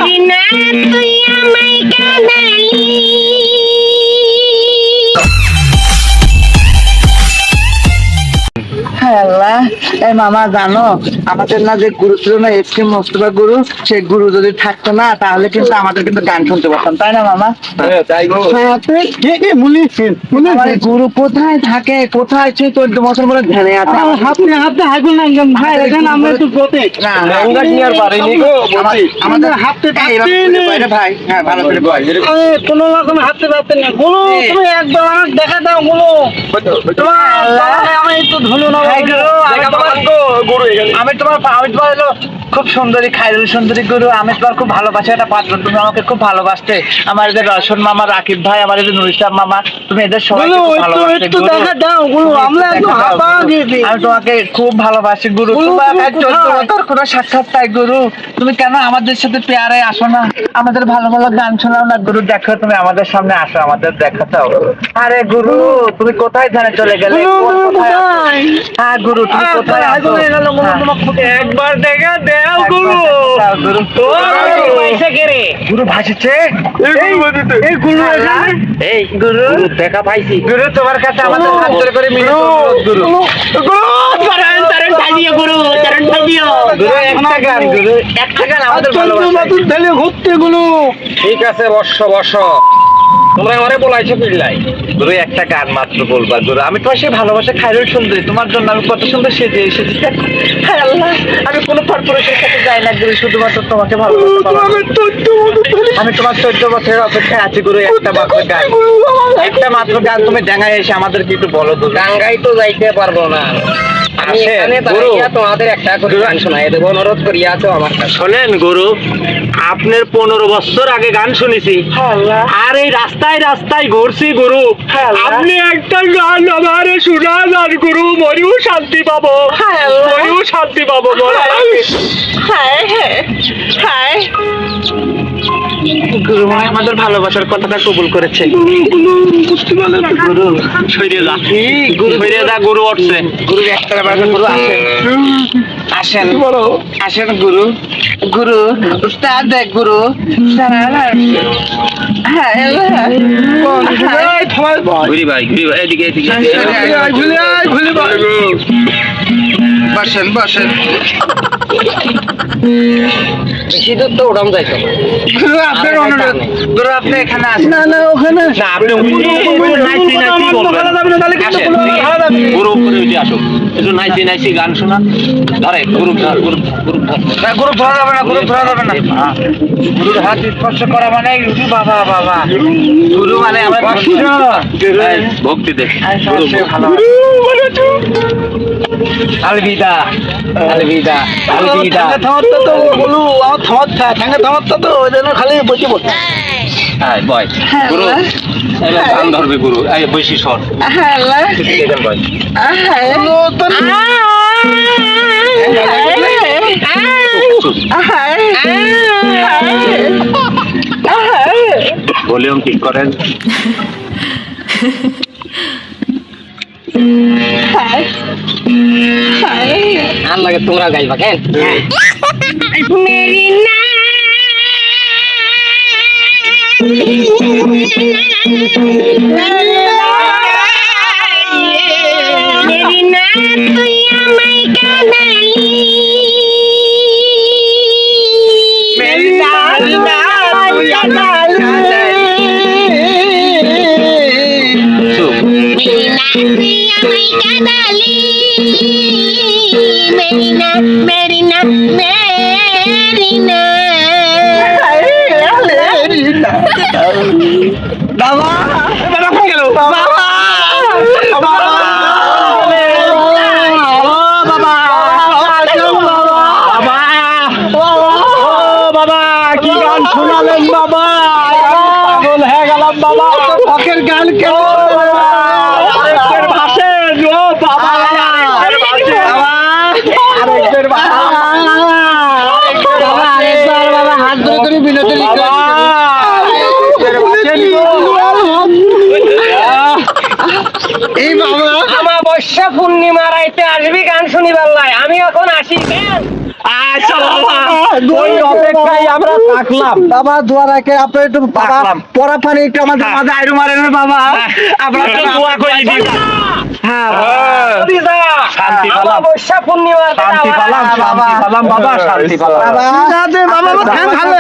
Mary না তুই আমায় কাঁদালি আল্লাহ। এই মামা জানো আমাদের না যে গুরু ছিল না এস কে মোস্তফা গুরু, সেই গুরু যদি থাকতো না তাহলে কিন্তু আমাদের কিন্তু গান শুনতে পারতাম, তাই না মামা? আমার এই গুরু কোথায় থাকে, কোথায় সে 14 বছর পরে ধ্যানে আছে? আপনি হাঁটুন না ভাই, এখানে আমরা একটু পথে না, আমাদের আমাদের হাঁটতে ভাই, হ্যাঁ ভালো করে বল। কোনো রকম হাঁটতে পারতেন না। গুলো তুমি একবার আমাকে দেখা দাও গুলো, আমি একটু ধুলো না আমি তোমার খুব সুন্দরী খাইরুল সুন্দরী গুরু, আমি তোমার খুব ভালোবাসি একটা পাত্র, তুমি আমাকে খুব ভালোবাসতে। আমার এদের রশন মামা, রাকিব ভাই, আমার এদের নুর ইসলাম মামা, তুমি এদের সবাই একটু দেখা দাও গুলো, আমরা একটু হাঁপা দিয়েছি। আমি তোমাকে খুব ভালোবাসি গুরু, তোমার 14 বছর কোনো সাক্ষাৎ চাই গুরু, তুমি কেন আমাদের সাথে পেয়ারে আসো না, আমাদের ভালো ভালো গান শোনাও না গুরু, দেখো তুমি আমাদের সামনে আসো, আমাদের দেখাও। আরে গুরু তুমি কোথায় ধ্যানে চলে গেলে? হ্যাঁ গুরু তুমি কোথায় আসো? একবার দেখা দেও গুলো। গুরু গুরু ভাসিছে, এই গুলো এই গুরু দেখা পাইছি গুরু, তোমার কাছে আমাদের হাত ধরে করে মিলে গুরু গুরু একটা গান, গুরু একটা গান আমাদের ভালোবাসা ঘুরতে গুলো। ঠিক আছে, বর্ষ তোমরা আমারে বলাইছো পিল্লাই। গুরু একটা গান মাত্র বলবা গুরু, আমি তোমার সেই ভালোবাসা খাইরুল সুন্দরী, তোমার জন্য আমি কত সুন্দর সেজে এসেছি। হায় আল্লাহ, আমি কোনো পরপুরুষের সাথে যাই না গুরু, শুধুমাত্র তোমাকে ভালোবাসা। আমি তোমার 14 বছরের অপেক্ষায় আছি গুরু, একটা মাত্র গান তুমি ডাঙ্গায় এসে আমাদেরকে একটু বলো গুরু। ডাঙ্গাই তো যাইতে পারবো না, আমি এখানে দাঁড়িয়ে তোমাদের একটা করে গান শোনাই দেবো, অনুরোধ করিয়াছো আমার কাছে। শোনেন গুরু, আপনার 15 বছর আগে গান শুনেছি, আর এই রাস্তায় রাস্তায় ঘুরছি গুরু, আপনি একটা গান আমারে শোনা যান গুরু, মরিও শান্তি পাবো, মরিও শান্তি পাবো। গুরু মনে হয় আমাদের ভালোবাসার কথাটা কবুল করেছে। গুরু সইরে যা, সইরে যা গুরু উঠছে। গুরু একটা গুরু আসেন, আসেন আসেন গুরু, গুরু উস্তাদ দেখ গুরু। ঘুরি ভাই এদিকে এদিকে। বসেন বসেন বেশি দূর তো ওরম যাইতো না। গুরু, আপনার অনুরোধ গুরু, আপনি এখানে আসেন। না ওখানে না আপনি নাইসি বলবেন, আসেন গুরু উপরে উঠে আসুক, একটু নাইসি গান শোনা। ধরে গুরু গুরু গুরু না, গুরু ধরা যাবে না, গুরু ধরা যাবে না, গুরুর হাত স্পর্শ করা মানে বাবা বাবা, গুরু মানে আমার ভক্তি দেখ আলবিদা আলবিদা আলবিদা। থামাতে তো গুলো, আমার থামাতে তো ওই জন্য খালি বসে বসে। হ্যাঁ বয় গুরু, এবার গান ধরবে গুরু, এই বেশি সর বয়। ভলিউম ঠিক করেন। আর লাগে তোমরা গাইবা কেন? মেরি না মেরি না তুই আমায় কাঁদালি মেরি না তুই আমায় কাঁদালি মেরি না মেরি না মেরি না। বাবা গেল বাবা বাবা কি গান শোনালেন বাবা, পাগল হয়ে গেলাম বাবা, পকের গান কেন ভাসে ও বাবা, হাত ধরে করে বিনোদন এই বাবা আমার বর্ষা পূর্ণিমা রাইতে আসবি গান শুনিবার লাই, আমি এখন আসি কেন? আচ্ছা বাবা ওই দোয়া অপেক্ষায় আমরা থাকলাম। বাবা দোয়া রাখে আপনি একটু বাবা রাখলাম। পরা পানি একটু আমাদের হ্যাঁ। মাঝে আইরু মারেন না বাবা আমরা তো দোয়া করি দিবা। হ্যাঁ শান্তি পেলাম, অবশ্যই পূর্ণিমার শান্তি পেলাম, শান্তি পেলাম বাবা, শান্তি পেলাম। বাবা বাবা ধ্যান ভালো